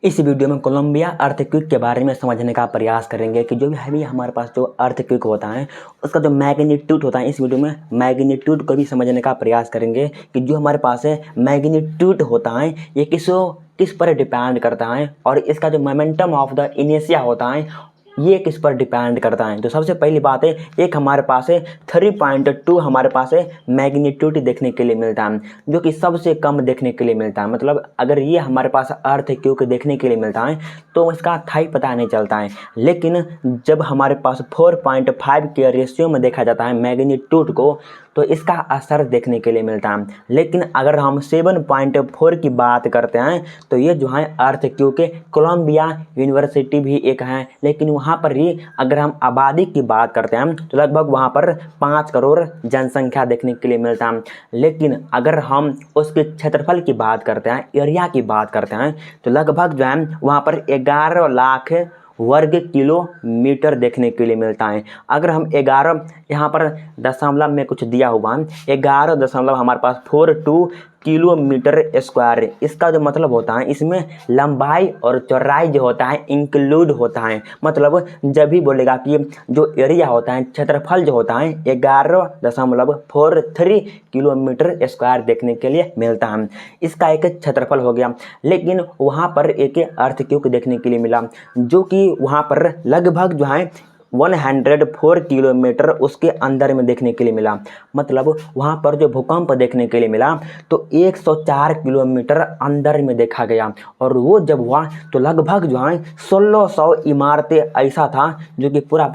इस वीडियो में Colombia earthquake के बारे में समझने का प्रयास करेंगे कि जो भी हमारे पास जो अर्थक्वेक होता है उसका जो मैग्नीट्यूड होता है। इस वीडियो में मैग्नीट्यूड को भी समझने का प्रयास करेंगे कि जो हमारे पास है मैग्नीट्यूड होता है ये किस पर डिपेंड करता है और इसका जो मोमेंटम ऑफ द इनर्शिया होता है ये किस पर डिपेंड करता है। तो सबसे पहली बात है, एक हमारे पास है 3.2 हमारे पास है मैग्नीट्यूड देखने के लिए मिलता है, जो कि सबसे कम देखने के लिए मिलता है। मतलब अगर ये हमारे पास अर्थक्वेक देखने के लिए मिलता है तो इसका थाई पता नहीं चलता है। लेकिन जब हमारे पास 4.5 के रेशियो में देखा जाता है मैग्नीट्यूड को तो इसका असर देखने के लिए मिलता है। लेकिन अगर हम 7.4 की बात करते हैं तो ये जो है अर्थक्वेक कोलंबिया यूनिवर्सिटी भी एक है, लेकिन वहाँ पर ही अगर हम आबादी की बात करते हैं तो लगभग वहाँ पर 5 करोड़ जनसंख्या देखने के लिए मिलता है। लेकिन अगर हम उसके क्षेत्रफल की बात करते हैं, एरिया की बात करते हैं, तो लगभग जो है वहाँ पर 11 लाख वर्ग किलोमीटर देखने के लिए मिलता है। अगर हम 11 यहाँ पर दशमलव में कुछ दिया हुआ है 11 दशमलव हमारे पास 42 किलोमीटर स्क्वायर, इसका जो मतलब होता है इसमें लंबाई और चौड़ाई जो होता है इंक्लूड होता है। मतलब जब भी बोलेगा कि जो एरिया होता है क्षेत्रफल जो होता है 11.43 किलोमीटर स्क्वायर देखने के लिए मिलता है, इसका एक क्षेत्रफल हो गया। लेकिन वहाँ पर एक अर्थक्वेक देखने के लिए मिला जो कि वहाँ पर लगभग जो है 104 किलोमीटर उसके अंदर में देखने के लिए मिला। मतलब वहाँ पर जो भूकंप देखने के लिए मिला तो 104 किलोमीटर अंदर में देखा गया, और वो जब हुआ तो लगभग जो है 1600 इमारतें ऐसा था जो कि पूरा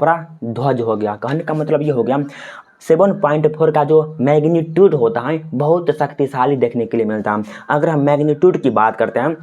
ध्वज हो गया। कहने का मतलब ये हो गया 7.4 का जो मैग्नीट्यूड होता है बहुत शक्तिशाली देखने के लिए मिलता है। अगर हम मैग्नीट्यूड की बात करते हैं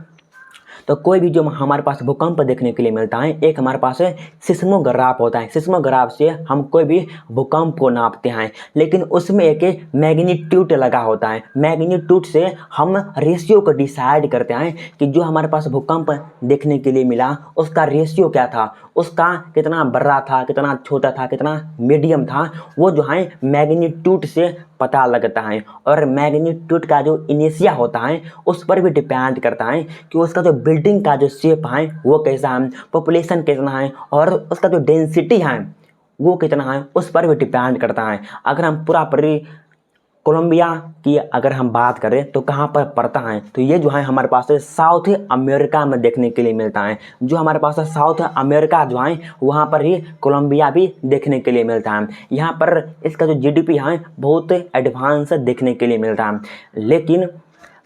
तो कोई भी जो हमारे पास भूकंप देखने के लिए मिलता है, एक हमारे पास है सिस्मोग्राफ होता है। सिस्मोग्राफ से हम कोई भी भूकंप को नापते हैं, लेकिन उसमें एक मैग्नीट्यूड लगा होता है। मैग्नीट्यूड से हम रेशियो को डिसाइड करते हैं कि जो हमारे पास भूकंप देखने के लिए मिला उसका रेशियो क्या था, उसका कितना बड़ा था, कितना छोटा था, कितना मीडियम था, वो जो है मैग्नीट्यूड से पता लगता है। और मैग्नीट्यूड का जो इनिशिया होता है उस पर भी डिपेंड करता है कि उसका जो बिल्डिंग का जो शेप है वो कैसा है, पॉपुलेशन कितना है, और उसका जो डेंसिटी है वो कितना है, उस पर भी डिपेंड करता है। अगर हम पूरा कोलंबिया की अगर हम बात करें तो कहाँ पर पड़ता है, तो ये जो है हमारे पास साउथ अमेरिका में देखने के लिए मिलता है। जो हमारे पास साउथ अमेरिका जो है वहाँ पर ही कोलंबिया भी देखने के लिए मिलता है। यहाँ पर इसका जो जीडीपी है बहुत एडवांस देखने के लिए मिलता है। लेकिन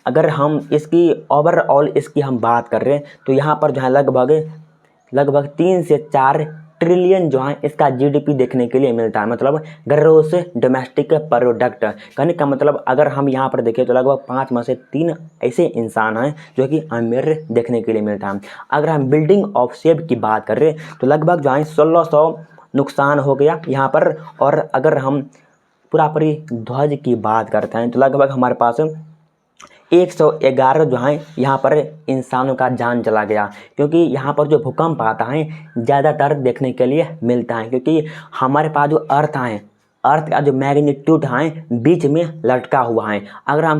अगर हम इसकी ओवरऑल इसकी हम बात कर रहे हैं तो यहाँ पर जो है लगभग 3 से 4 ट्रिलियन जो है इसका जीडीपी देखने के लिए मिलता है। मतलब ग्रॉस डोमेस्टिक प्रोडक्ट। कहने का मतलब अगर हम यहाँ पर देखें तो लगभग 5 में से 3 ऐसे इंसान हैं जो कि अमीर देखने के लिए मिलता है। अगर हम बिल्डिंग ऑफ शेप की बात कर रहे हैं तो लगभग जो है 1600 नुकसान हो गया यहाँ पर। और अगर हम पूरा ध्वज की बात करते हैं तो लगभग हमारे पास 111 जो है यहाँ पर इंसानों का जान चला गया, क्योंकि यहाँ पर जो भूकंप आता है ज़्यादातर देखने के लिए मिलता है क्योंकि हमारे पास जो अर्थ का जो मैग्नीट्यूड है बीच में लटका हुआ है। अगर हम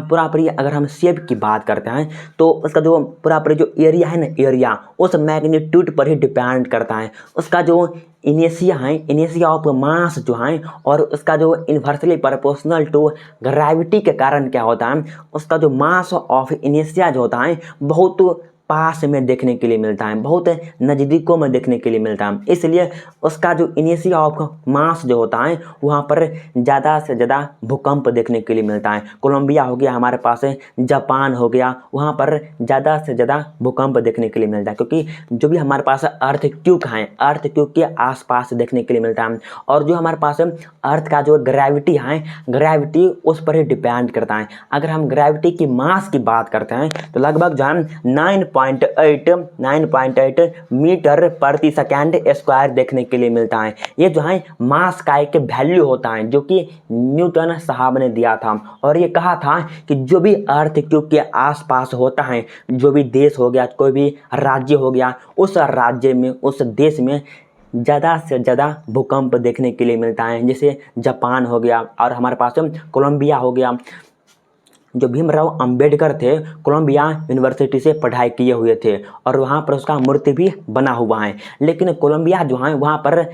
अगर हम शेप की बात करते हैं तो उसका जो जो एरिया है ना, एरिया उस मैग्नीट्यूड पर ही डिपेंड करता है। उसका जो इनिशिया ऑफ मास जो है और उसका जो इन्वर्सली प्रोपोर्शनल टू ग्रेविटी के कारण क्या होता है, उसका जो मास ऑफ इनिशिया जो होता है बहुत पास में देखने के लिए मिलता है, बहुत नज़दीकों में देखने के लिए मिलता है। इसलिए उसका जो इनिशिया ऑफ मास जो होता है वहाँ पर ज़्यादा से ज़्यादा भूकंप देखने के लिए मिलता है। कोलंबिया हो गया हमारे पास, जापान हो गया, वहाँ पर ज़्यादा से ज़्यादा भूकंप देखने के लिए मिलता है क्योंकि जो भी हमारे पास अर्थक्वेक है अर्थक्वेक के आसपास देखने के लिए मिलता है। और जो हमारे पास अर्थ का जो ग्रेविटी है ग्रेविटी उस पर ही डिपेंड करता है। अगर हम ग्रेविटी की मास की बात करते हैं तो लगभग जो है 9.8 मीटर प्रति सेकेंड स्क्वायर देखने के लिए मिलता है। ये जो है मास का एक वैल्यू होता है जो कि न्यूटन साहब ने दिया था, और ये कहा था कि जो भी अर्थक्वेक के आसपास होता है, जो भी देश हो गया, कोई भी राज्य हो गया, उस राज्य में उस देश में ज़्यादा से ज़्यादा भूकंप देखने के लिए मिलता है। जैसे जापान हो गया और हमारे पास कोलंबिया हो गया, जो भीमराव अंबेडकर थे कोलंबिया यूनिवर्सिटी से पढ़ाई किए हुए थे और वहाँ पर उसका मूर्ति भी बना हुआ है। लेकिन कोलंबिया जो है वहाँ पर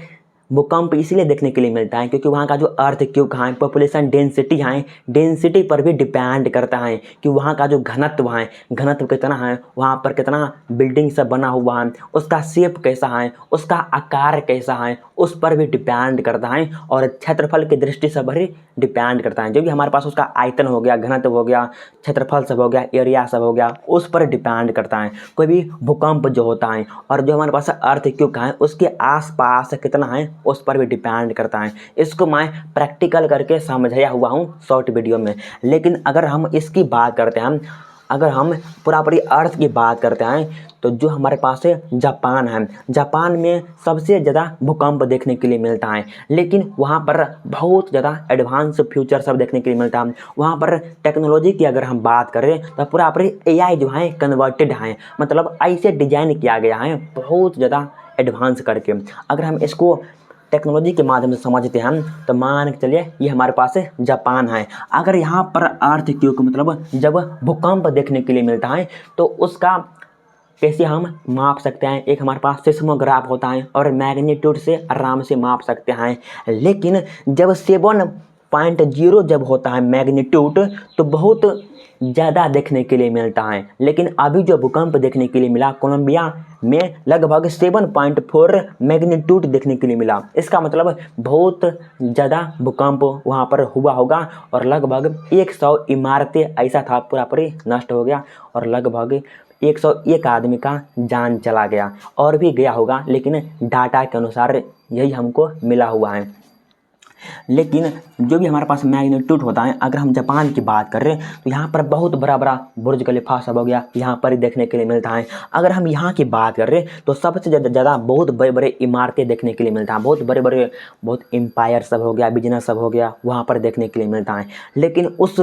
भूकंप इसलिए देखने के लिए मिलता है क्योंकि वहाँ का जो अर्थक्वेक है, पॉपुलेशन डेंसिटी है, डेंसिटी पर भी डिपेंड करता है कि वहाँ का जो घनत्व है, घनत्व कितना है, वहाँ पर कितना बिल्डिंग सब बना हुआ है, उसका शेप कैसा है, उसका आकार कैसा है, उस पर भी डिपेंड करता है और क्षेत्रफल की दृष्टि से भी डिपेंड करता है। जो भी हमारे पास उसका आयतन हो गया, घनत्व हो गया, क्षेत्रफल सब हो गया, एरिया सब हो गया, उस पर डिपेंड करता है कोई भी भूकंप जो होता है। और जो हमारे पास अर्थक्वेक है उसके आसपास कितना है उस पर भी डिपेंड करता है। इसको मैं प्रैक्टिकल करके समझाया हुआ हूँ शॉर्ट वीडियो में। लेकिन अगर हम इसकी बात करते हैं, अगर हम पूरी अर्थ की बात करते हैं तो जो हमारे पास है जापान है, जापान में सबसे ज़्यादा भूकंप देखने के लिए मिलता है। लेकिन वहाँ पर बहुत ज़्यादा एडवांस फ्यूचर सब देखने के लिए मिलता है। वहाँ पर टेक्नोलॉजी की अगर हम बात करें तो पूरी AI जो है कन्वर्टेड है, मतलब ऐसे डिजाइन किया गया है बहुत ज़्यादा एडवांस करके। अगर हम इसको टेक्नोलॉजी के माध्यम से समझते हैं तो मान के चलिए ये हमारे पास है जापान है। अगर यहाँ पर अर्थक्वेक मतलब जब भूकंप देखने के लिए मिलता है तो उसका कैसे हम माप सकते हैं, एक हमारे पास सिस्मोग्राफ होता है और मैग्नीट्यूड से आराम से माप सकते हैं। लेकिन जब 7.0 जब होता है मैग्नीट्यूड तो बहुत ज़्यादा देखने के लिए मिलता है। लेकिन अभी जो भूकंप देखने के लिए मिला कोलंबिया में लगभग 7.4 मैग्नीट्यूड देखने के लिए मिला। इसका मतलब बहुत ज़्यादा भूकंप वहाँ पर हुआ होगा और लगभग 100 इमारतें ऐसा था पूरी नष्ट हो गया और लगभग 101 आदमी का जान चला गया और भी गया होगा, लेकिन डाटा के अनुसार यही हमको मिला हुआ है। लेकिन जो भी हमारे पास मैग्नीट्यूड होता है, अगर हम जापान की बात कर रहे हैं तो यहाँ पर बहुत बड़ा बड़ा बुर्ज खलीफा सब हो गया, यहाँ पर ही देखने के लिए मिलता है। अगर हम यहाँ की बात कर रहे हैं तो सबसे ज़्यादा बहुत बड़े बड़े इमारतें देखने के लिए मिलता है, बहुत बड़े बड़े बहुत एम्पायर सब हो गया, बिजनेस सब हो गया, वहाँ पर देखने के लिए मिलता है। लेकिन उस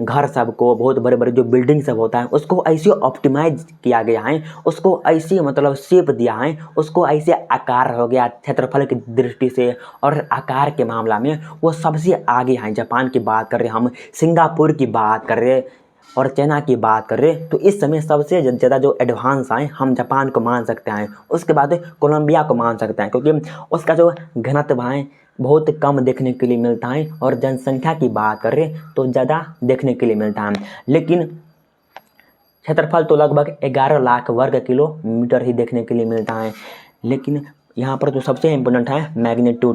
घर सब को, बहुत बड़े बड़े जो बिल्डिंग सब होता है उसको ऐसे ऑप्टिमाइज किया गया है, उसको ऐसे मतलब शेप दिया है, उसको ऐसे आकार हो गया क्षेत्रफल की दृष्टि से और आकार के मामला में वो सबसे आगे हैं। जापान की बात कर रहे हैं हम, सिंगापुर की बात कर रहे हैं और चाइना की बात कर रहे हैं तो इस समय सबसे ज़्यादा जो एडवांस आए हम जापान को मान सकते हैं। उसके बाद कोलंबिया को मान सकते हैं क्योंकि उसका जो घनत्व है बहुत कम देखने के लिए मिलता है और जनसंख्या की बात कर रहे तो ज़्यादा देखने के लिए मिलता है। लेकिन क्षेत्रफल तो लगभग 11 लाख वर्ग किलोमीटर ही देखने के लिए मिलता है। लेकिन यहाँ पर जो सबसे इम्पोर्टेंट है मैग्नीट्यूड